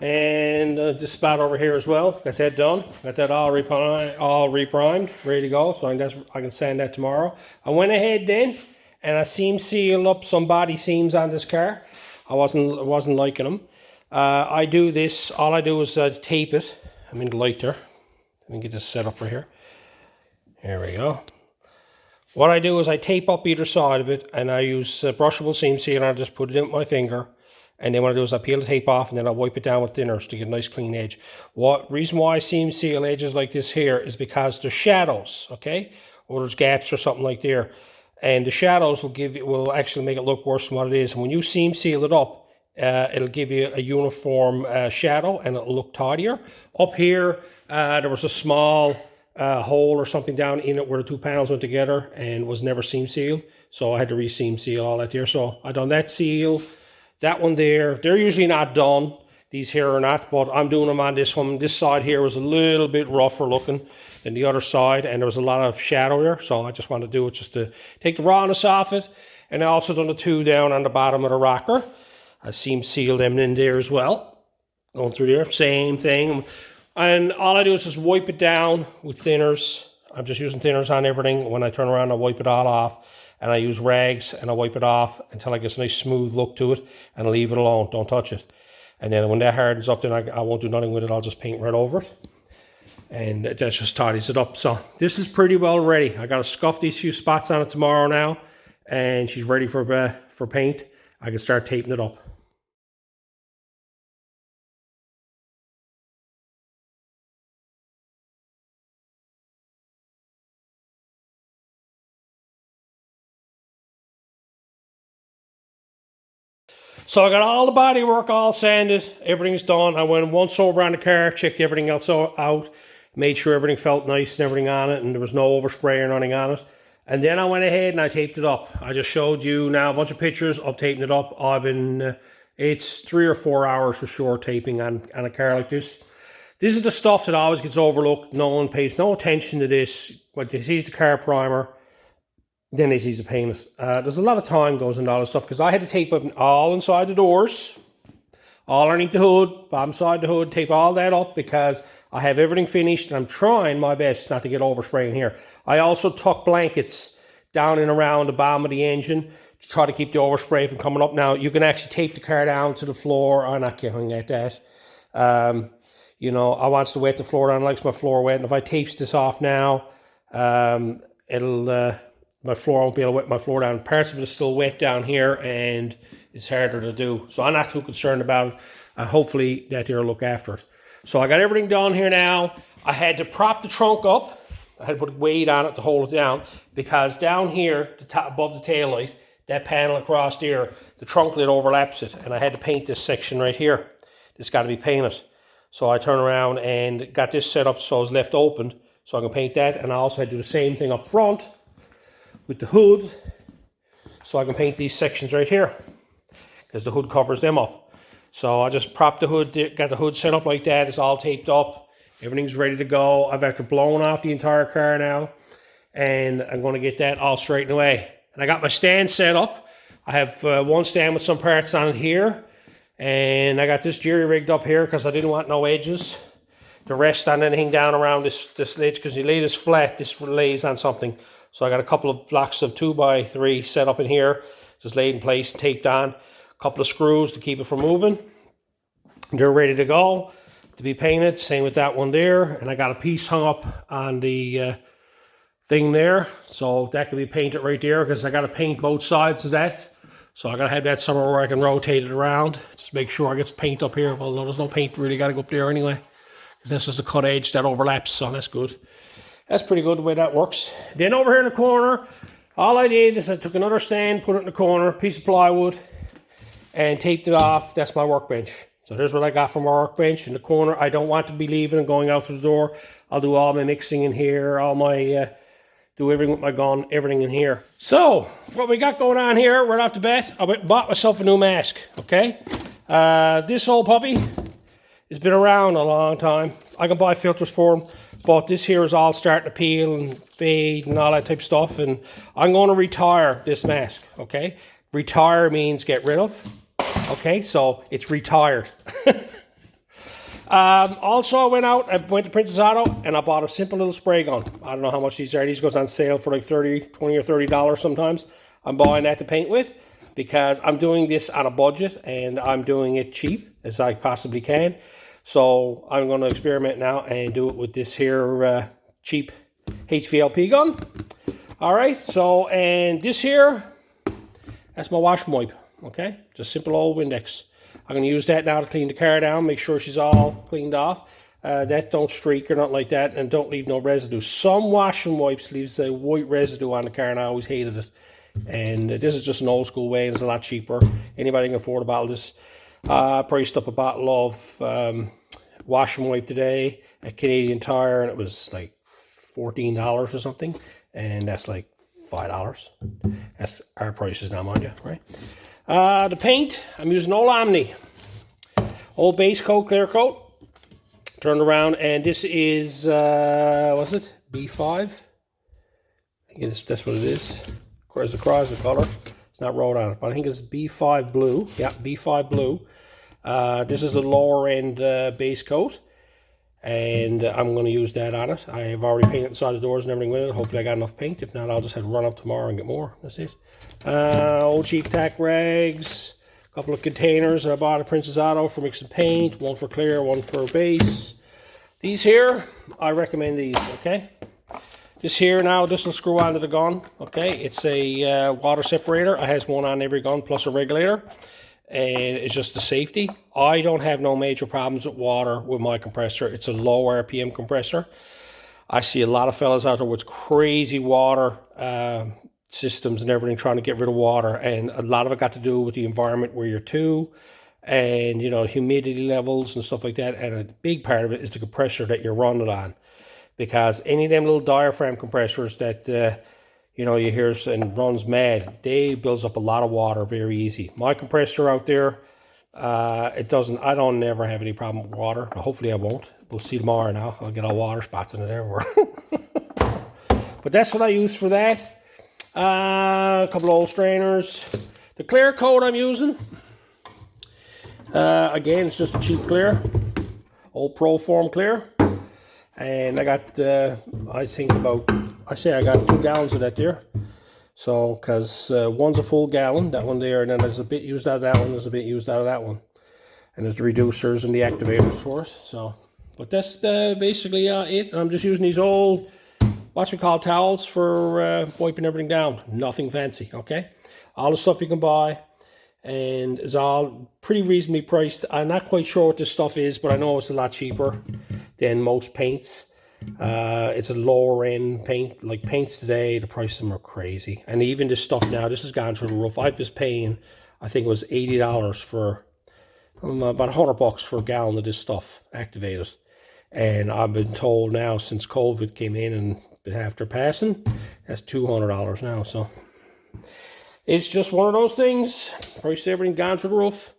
And this spot over here as well, got that done. Got that all reprimed, ready to go. So I can sand that tomorrow. I went ahead then and I seam sealed up some body seams on this car. I wasn't liking them. I do this. All I do is tape it. I'm in the light there. Let me get this set up right here. There we go. What I do is I tape up either side of it, and I use brushable seam sealer. I just put it in with my finger. And then what I do is I peel the tape off and then I wipe it down with thinners to get a nice clean edge. Reason why I seam seal edges like this here is because there's shadows, okay? Or there's gaps or something like there. And the shadows will actually make it look worse than what it is. And when you seam seal it up, it'll give you a uniform shadow and it'll look tidier. Up here, there was a small hole or something down in it where the 2 panels went together and was never seam sealed. So I had to re-seam seal all that there. So I done that seal. That one there, they're usually not done. These here are not, but I'm doing them on this one. This side here was a little bit rougher looking than the other side, and there was a lot of shadow there, so I just wanted to do it just to take the rawness off it. And I also done the 2 down on the bottom of the rocker. I seam sealed them in there as well. Going through there, same thing. And all I do is just wipe it down with thinners. I'm just using thinners on everything. When I turn around, I wipe it all off. And I use rags and I wipe it off until I get a nice smooth look to it and I leave it alone, don't touch it. And then when that hardens up, then I won't do nothing with it, I'll just paint right over it. And that just tidies it up. So this is pretty well ready. I got to scuff these few spots on it tomorrow now, and she's ready for paint. I can start taping it up. So I got all the body work all sanded, everything's done. I went once over on the car, checked everything else out, made sure everything felt nice and everything on it, and there was no overspray or nothing on it. And then I went ahead and I taped it up. I just showed you now a bunch of pictures of taping it up. I've been, it's 3 or 4 hours for sure taping on a car like this. This is the stuff that always gets overlooked. No one pays no attention to this. But they sees the car primer, then they sees the paint. There's a lot of time goes into all this stuff because I had to tape up all inside the doors, all underneath the hood, bottom side of the hood, tape all that up because I have everything finished and I'm trying my best not to get overspray in here. I also tuck blankets down and around the bottom of the engine to try to keep the overspray from coming up. Now, you can actually tape the car down to the floor. I'm not going at that. You know, I wants to wet the floor down. I likes my floor wet. And if I tapes this off now, my floor won't be able to wet my floor down. Parts of it is still wet down here and it's harder to do. So I'm not too concerned about it. Hopefully that they'll look after it. So I got everything done here now. I had to prop the trunk up. I had to put weight on it to hold it down because down here, the top above the tail light, that panel across there, the trunk lid overlaps it. And I had to paint this section right here. This got to be painted. So I turn around and got this set up so it's left open so I can paint that. And I also had to do the same thing up front with the hood so I can paint these sections right here because the hood covers them up. So I just propped the hood, got the hood set up like that. It's all taped up. Everything's ready to go. I've actually blown off the entire car now and I'm going to get that all straightened away. And I got my stand set up. I have one stand with some parts on it here. And I got this jerry rigged up here because I didn't want no edges to rest on anything down around this edge because you lay this flat, this lays on something. So I got a couple of blocks of 2x3 set up in here, just laid in place, taped on. A couple of screws to keep it from moving. They're ready to go to be painted. Same with that one there. And I got a piece hung up on the thing there. So that can be painted right there because I got to paint both sides of that. So I got to have that somewhere where I can rotate it around. Just make sure I get paint up here. Well, there's no paint really got to go up there anyway. Because this is the cut edge that overlaps, so that's good. That's pretty good the way that works. Then over here in the corner, all I did is I took another stand, put it in the corner, piece of plywood, and taped it off. That's my workbench. So here's what I got from my workbench in the corner. I don't want to be leaving and going out to the door. I'll do all my mixing in here, all my, do everything with my gun, everything in here. So, what we got going on here, right off the bat, I bought myself a new mask, okay? This old puppy has been around a long time. I can buy filters for them. But this here is all starting to peel and fade and all that type of stuff. And I'm going to retire this mask, okay? Retire means get rid of. Okay, so it's retired. Also, I went to Princess Auto and I bought a simple little spray gun. I don't know how much these are. These goes on sale for like $20 or $30 sometimes. I'm buying that to paint with because I'm doing this on a budget and I'm doing it cheap as I possibly can. So I'm going to experiment now and do it with this here cheap HVLP gun. All right, so, and this here, that's my wash and wipe, okay? Just simple old Windex. I'm going to use that now to clean the car down, make sure she's all cleaned off. That don't streak or nothing like that, and don't leave no residue. Some wash and wipes leaves a white residue on the car, and I always hated it. And this is just an old school way, and it's a lot cheaper. Anybody can afford a bottle of this. I priced up a bottle of wash and wipe today at Canadian Tire, and it was like $14 or something, and that's like $5. That's our prices now, mind you, right? The paint, I'm using Old Omni. Old base coat, clear coat. Turned around, and this is, what's it? B5? I think that's what it is. There's the color. It's not wrote on it, but I think it's B5 blue. Yeah, B5 blue. This is a lower end base coat, and I'm going to use that on it. I have already painted inside the doors and everything with it. Hopefully I got enough paint. If not, I'll just have to run up tomorrow and get more. That's it. Old cheap tack rags. A couple of containers I bought at Princess Auto for mixing paint. One for clear, one for base. These here, I recommend these, okay? This here now, this will screw onto the gun, okay? It's a water separator. It has one on every gun plus a regulator. And it's just the safety. I don't have no major problems with water with my compressor. It's a low RPM compressor. I see a lot of fellas out there with crazy water systems and everything trying to get rid of water. And a lot of it got to do with the environment where you're to and, you know, humidity levels and stuff like that. And a big part of it is the compressor that you're running on. Because any of them little diaphragm compressors that, you know, you hear and runs mad, they builds up a lot of water very easy. My compressor out there It doesn't, I don't never have any problem with water. Hopefully I won't. We'll see tomorrow now. I'll get all water spots in it everywhere. But that's what I use for that. A couple of old strainers. The clear coat I'm using, again, it's just a cheap clear. Old Proform clear. And I got, I got 2 gallons of that there. So, because one's a full gallon, that one there, and then there's a bit used out of that one, there's a bit used out of that one. And there's the reducers and the activators for it. So, but that's basically it. And I'm just using these old, what we call towels for wiping everything down. Nothing fancy, okay? All the stuff you can buy. And it's all pretty reasonably priced. I'm not quite sure what this stuff is, but I know it's a lot cheaper than most paints. It's a lower end paint. Like paints today, the price of them are crazy. And even this stuff now, this has gone through the roof. I was paying, I think it was $80 for about $100 for a gallon of this stuff activated. And I've been told now since COVID came in and after passing, that's $200 now. So it's just one of those things. Price of everything gone through the roof.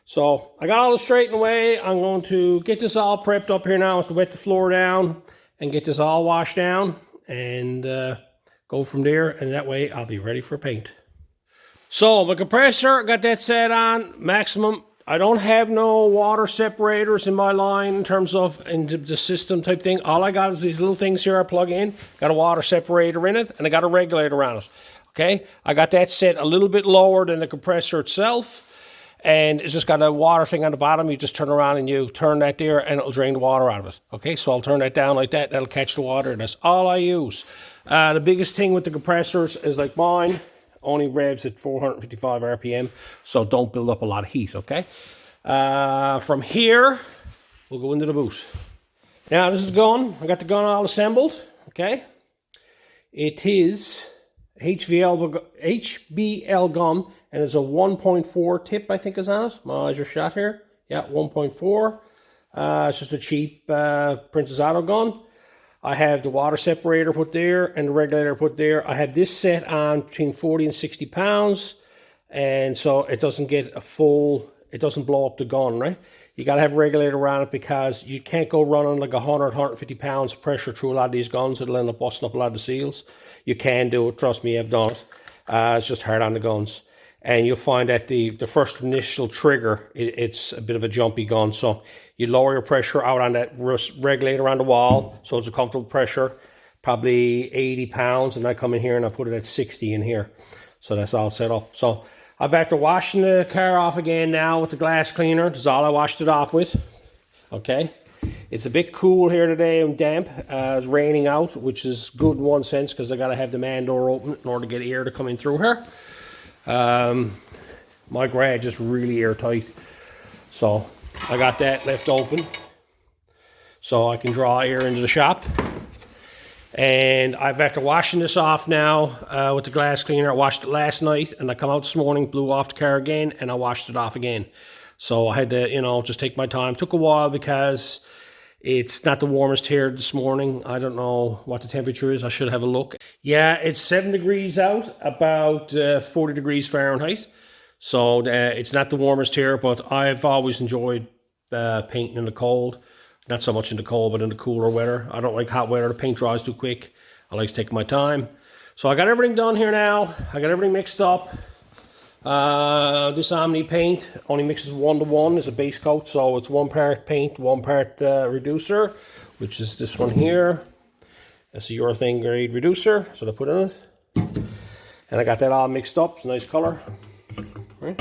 So I got all this straightened away. I'm going to get this all prepped up here now. Is to wet the floor down and get this all washed down and go from there. And that way I'll be ready for paint. So the compressor, got that set on maximum. I don't have no water separators in my line in terms of into the system type thing. All I got is these little things here I plug in. Got a water separator in it and I got a regulator around it. Okay, I got that set a little bit lower than the compressor itself. And it's just got a water thing on the bottom. You just turn around and you turn that there and it'll drain the water out of it. Okay, so I'll turn that down like that. That'll catch the water. That's all I use. The biggest thing with the compressors is like mine only revs at 455 RPM. So don't build up a lot of heat, okay? From here, we'll go into the boot. Now this is the gun. I got the gun all assembled, okay? It is HBL gun, and it's a 1.4 tip, I think is on it. My eyes are shot here. Yeah, 1.4. It's just a cheap Princess Auto gun. I have the water separator put there and the regulator put there. I have this set on between 40 and 60 pounds, and so it doesn't get a full, it doesn't blow up the gun, right? You got to have a regulator around it because you can't go running like 100, 150 pounds of pressure through a lot of these guns. It'll end up busting up a lot of the seals. You can do it, trust me, I've done it. It's just hard on the guns. And you'll find that the first initial trigger, it's a bit of a jumpy gun. So you lower your pressure out on that regulator on the wall, so it's a comfortable pressure, probably 80 pounds. And I come in here and I put it at 60 in here. So that's all set up. So I've after washing the car off again now with the glass cleaner. That's all I washed it off with. Okay. It's a bit cool here today and damp. It's raining out, which is good in one sense because I got to have the man door open in order to get air to come in through here. My garage is really airtight, so I got that left open so I can draw air into the shop. And I've after washing this off now with the glass cleaner. I washed it last night and I come out this morning, blew off the car again, and I washed it off again. So I had to, you know, just take my time. Took a while because it's not the warmest here this morning. I don't know what the temperature is. I should have a look. Yeah, it's 7 degrees out, about 40 degrees Fahrenheit. So it's not the warmest here, but I've always enjoyed painting in the cold. Not so much in the cold, but in the cooler weather. I don't like hot weather. The paint dries too quick. I like to take my time. So I got everything done here now. I got everything mixed up. This Omni paint only mixes 1-to-1 as a base coat, so it's 1 part paint, 1 part reducer, which is this one here. That's a urethane grade reducer, so I put in it. And I got that all mixed up. It's a nice color. Right.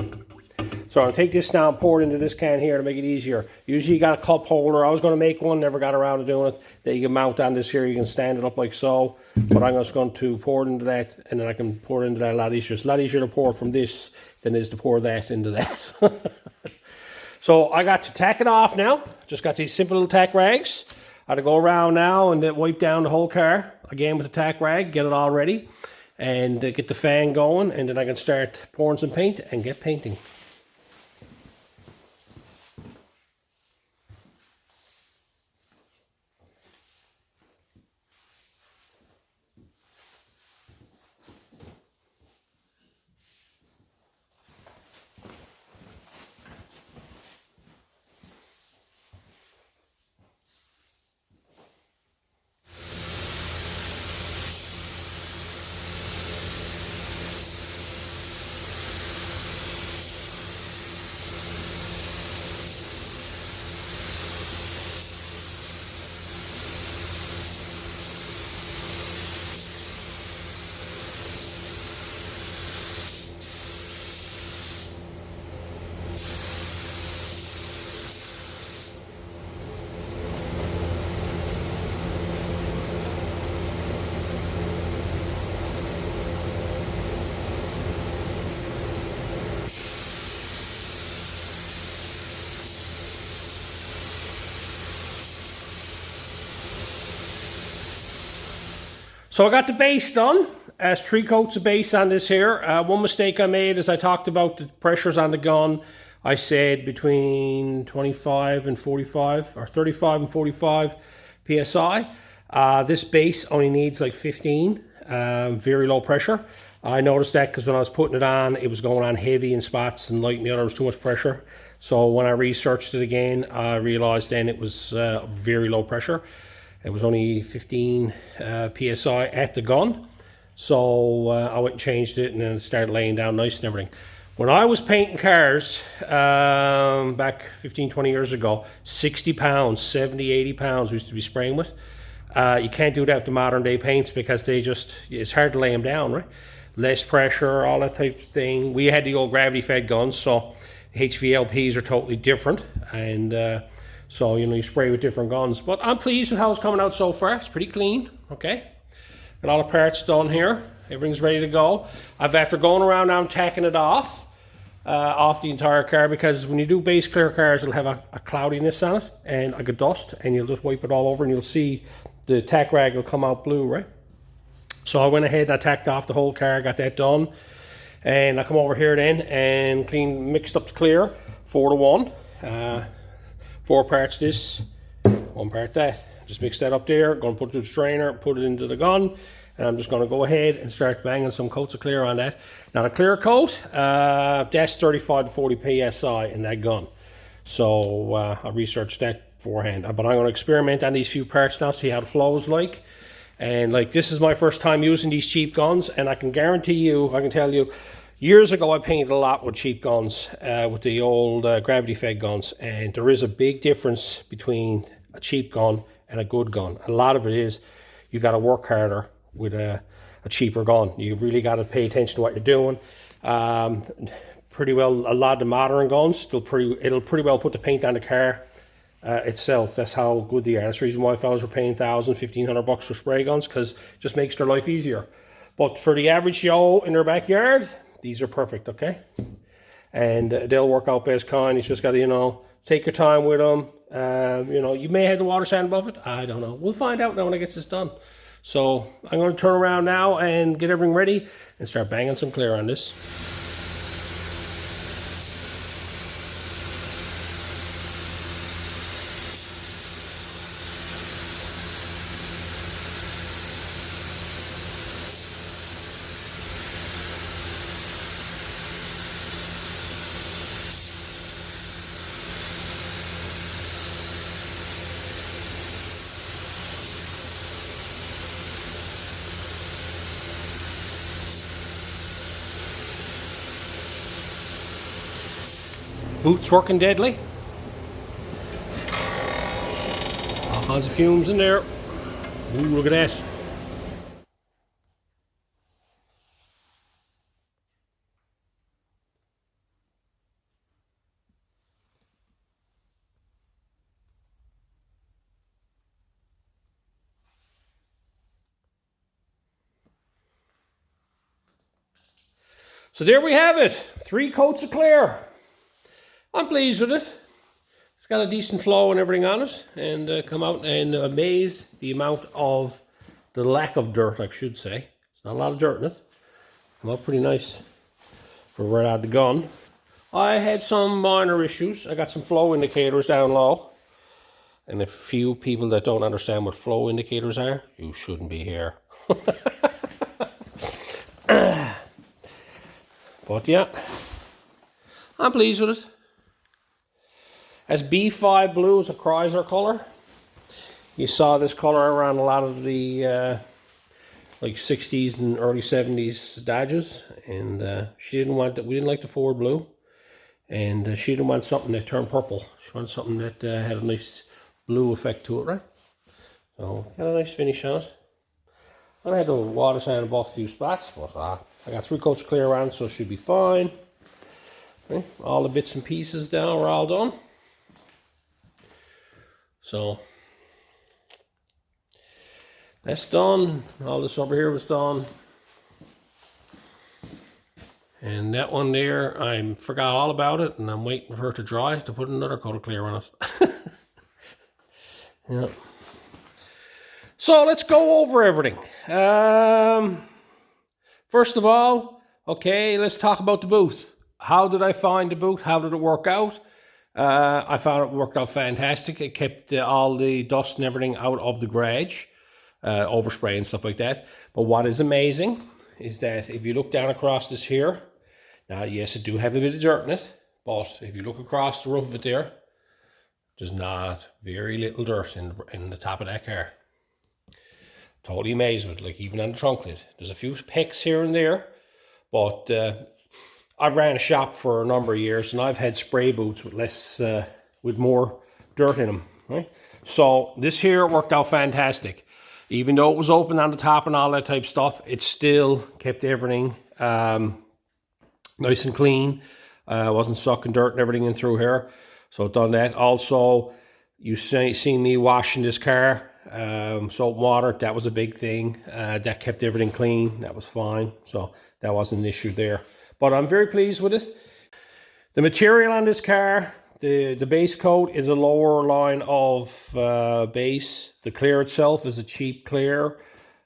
So I'm going to take this now and pour it into this can here to make it easier. Usually you got a cup holder. I was going to make one, never got around to doing it. That you can mount on this here. You can stand it up like so. But I'm just going to pour it into that, and then I can pour it into that a lot easier. It's a lot easier to pour from this than it is to pour that into that. So I got to tack it off now. Just got these simple little tack rags. I had to go around now and then wipe down the whole car again with the tack rag, get it all ready, and get the fan going, and then I can start pouring some paint and get painting. So I got the base done. As 3 coats of base on this here. One mistake I made is I talked about the pressures on the gun. I said between 25 and 45 or 35 and 45 psi. This base only needs like 15, very low pressure. I noticed that because when I was putting it on, it was going on heavy in spots and light in the other, was too much pressure. So when I researched it again, I realized then it was very low pressure. It was only 15 psi at the gun. So I went and changed it and then it started laying down nice and everything. When I was painting cars back 15, 20 years ago, 60 pounds, 70, 80 pounds we used to be spraying with. You can't do that with the modern day paints because it's hard to lay them down, right? Less pressure, all that type of thing. We had the old gravity fed guns, so HVLPs are totally different. And so, you spray with different guns. But I'm pleased with how it's coming out so far. It's pretty clean, okay? Got all the parts done here. Everything's ready to go. After going around now, I'm tacking it off the entire car, because when you do base clear cars, it'll have a cloudiness on it and like a dust, and you'll just wipe it all over and you'll see the tack rag will come out blue, right? So I went ahead and I tacked off the whole car, got that done. And I come over here then and mixed up the clear 4-to-1. 4 parts this, 1 part that. Just mix that up there, going to put it through the strainer, put it into the gun, and I'm just going to go ahead and start banging some coats of clear on that. Now the clear coat, that's 35 to 40 psi in that gun. So I researched that beforehand. But I'm going to experiment on these few parts now, see how the flow is like. And like, this is my first time using these cheap guns, and I can guarantee you, I can tell you, years ago I painted a lot with cheap guns, with the old gravity fed guns, and there is a big difference between a cheap gun and a good gun. A lot of it is you got to work harder with a cheaper gun. You really got to pay attention to what you're doing. Pretty well, a lot of the modern guns, it'll pretty well put the paint on the car itself. That's how good they are. That's the reason why fellas are paying $1,000, $1,500 for spray guns, because it just makes their life easier. But for the average Joe in their backyard, these are perfect, okay? And they'll work out best kind. You just got to, take your time with them. You may have the water sand above it. I don't know. We'll find out now when I get this done. So I'm going to turn around now and get everything ready and start banging some clear on this. Boots working deadly. All kinds of fumes in there. Ooh, look at that. So there we have it. 3 coats of clear. I'm pleased with it. It's got a decent flow and everything on it, and come out and amaze the lack of dirt, I should say. It's not a lot of dirt in it. Come out pretty nice for right out the gun. I had some minor issues. I got some flow indicators down low, and a few people that don't understand what flow indicators are, you shouldn't be here. But yeah, I'm pleased with it. As B5 blue is a Chrysler color. You saw this color around a lot of the like 60s and early 70s Dodges, and she didn't want that. We didn't like the Ford blue, and she didn't want something that turned purple. She wanted something that had a nice blue effect to it, right? So got a nice finish on it. I had to water sand off a few spots, but I got 3 coats clear around, so it should be fine. Okay. All the bits and pieces down are all done. So that's done. All this over here was done. And that one there, I forgot all about it, and I'm waiting for her to dry to put another coat of clear on it. Yeah. So let's go over everything. First of all, okay, let's talk about the boot. How did I find the boot? How did it work out? I found it worked out fantastic. It kept all the dust and everything out of the garage, overspray and stuff like that. But what is amazing is that if you look down across this here, now yes, it do have a bit of dirt in it, but if you look across the roof of it there, there's not very little dirt in the top of that car. Totally amazed with it, like even on the trunk lid. There's a few pecks here and there, but I ran a shop for a number of years and I've had spray boots with with more dirt in them, right? So this here worked out fantastic. Even though it was open on the top and all that type of stuff, it still kept everything nice and clean. Wasn't sucking dirt and everything in through here. So done that. Also, you see me washing this car, soap and water. That was a big thing. That kept everything clean. That was fine. So that wasn't an issue there. But I'm very pleased with it. The material on this car, the base coat is a lower line of base. The clear itself is a cheap clear.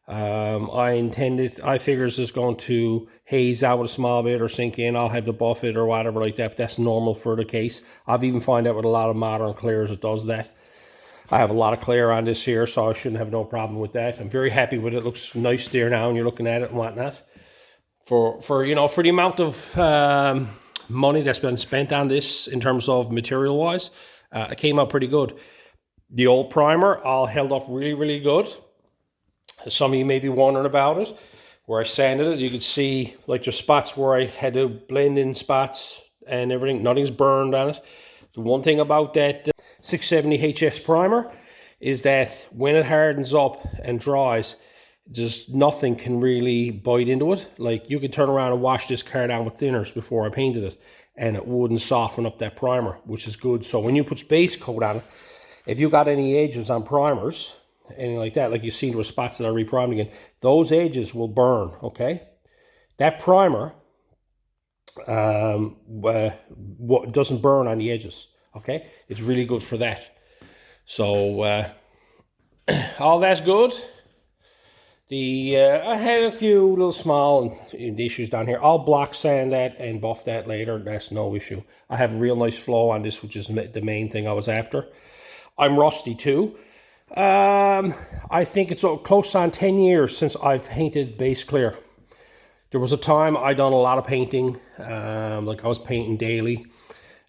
I figures it's going to haze out a small bit or sink in. I'll have to buff it or whatever like that, but that's normal for the case. I've even found out with a lot of modern clears it does that. I have a lot of clear on this here, so I shouldn't have no problem with that. I'm very happy with it. It looks nice there now, and you're looking at it and whatnot. For you know, for the amount of money that's been spent on this in terms of material wise, it came out pretty good. The old primer all held up really, really good. Some of you may be wondering about it. Where I sanded it, you could see like there's spots where I had to blend in spots and everything. Nothing's burned on it. The one thing about that 670 HS primer is that when it hardens up and dries, just nothing can really bite into it. Like you could turn around and wash this car down with thinners before I painted it, and it wouldn't soften up that primer, which is good. So when you put base coat on it, if you got any edges on primers, anything like that, like you see there were spots that I reprimed again, those edges will burn, okay? That primer doesn't burn on the edges, okay? It's really good for that. So all that's good. I had a few little small issues down here. I'll block sand that and buff that later. That's no issue. I have a real nice flow on this, which is the main thing I was after. I'm rusty too. I think it's close on 10 years since I've painted base clear. There was a time I done a lot of painting, like I was painting daily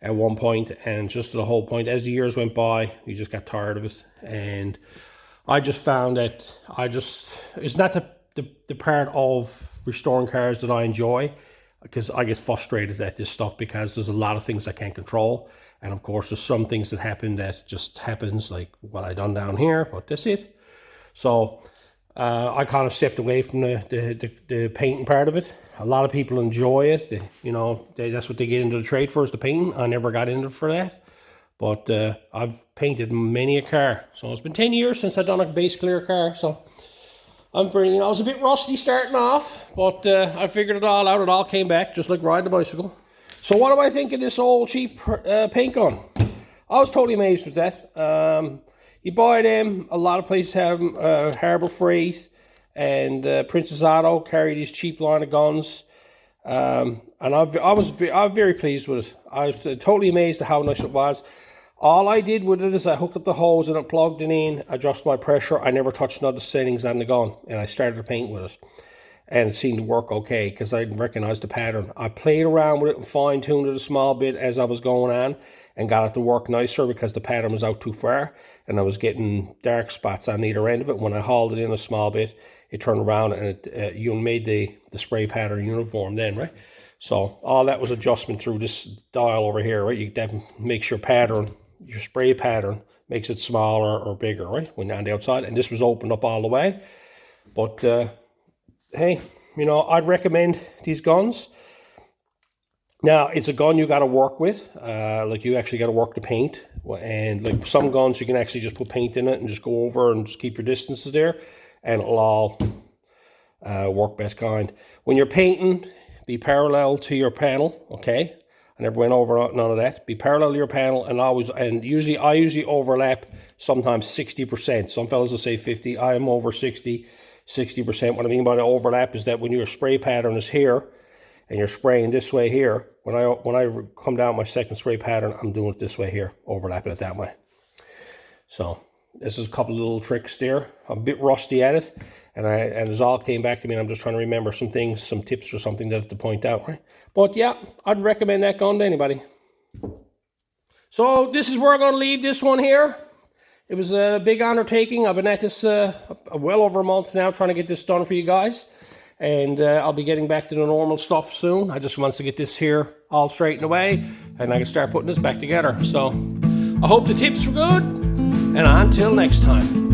at one point, and just the whole point, as the years went by, you just got tired of it, and I just found that it's not the part of restoring cars that I enjoy, because I get frustrated at this stuff because there's a lot of things I can't control. And of course, there's some things that happen that just happens, like what I done down here, but that's it. So I kind of stepped away from the painting part of it. A lot of people enjoy it. That's what they get into the trade for, is the painting. I never got into it for that. But I've painted many a car. So it's been 10 years since I've done a base clear car. So I was a bit rusty starting off, but I figured it all out. It all came back, just like riding a bicycle. So what do I think of this old cheap paint gun? I was totally amazed with that. You buy them, a lot of places have them. Harbor Freight and Princess Auto carry these cheap line of guns. And I'm very pleased with it. I was totally amazed at how nice it was. All I did with it is I hooked up the hose and I plugged it in, adjusted my pressure. I never touched none of the settings on the gun, and I started to paint with it. And it seemed to work okay because I recognized the pattern. I played around with it and fine-tuned it a small bit as I was going on and got it to work nicer because the pattern was out too far and I was getting dark spots on either end of it. When I hauled it in a small bit, it turned around and it made the spray pattern uniform then, right? So all that was adjustment through this dial over here, right? That makes your pattern, your spray pattern, makes it smaller or bigger, right? When on the outside, and this was opened up all the way. But hey, I'd recommend these guns. Now, it's a gun you got to work with. Like you actually got to work the paint, and like some guns you can actually just put paint in it and just go over and just keep your distances there, and it'll all work best kind. When you're painting, be parallel to your panel, okay? I never went over none of that. Be parallel to your panel, and I usually overlap sometimes 60%. Some fellas will say 50. I am over 60. 60%. What I mean by the overlap is that when your spray pattern is here and you're spraying this way here, when I come down my second spray pattern, I'm doing it this way here, overlapping it that way. So this is a couple of little tricks there. I'm a bit rusty at it, and it all came back to me, and I'm just trying to remember some things, some tips or something that I have to point out, right? But yeah, I'd recommend that gun to anybody. So this is where I'm going to leave this one here. It was a big undertaking. I've been at this well over a month now trying to get this done for you guys. And I'll be getting back to the normal stuff soon. I just want to get this here all straightened away, and I can start putting this back together. So I hope the tips were good, and until next time.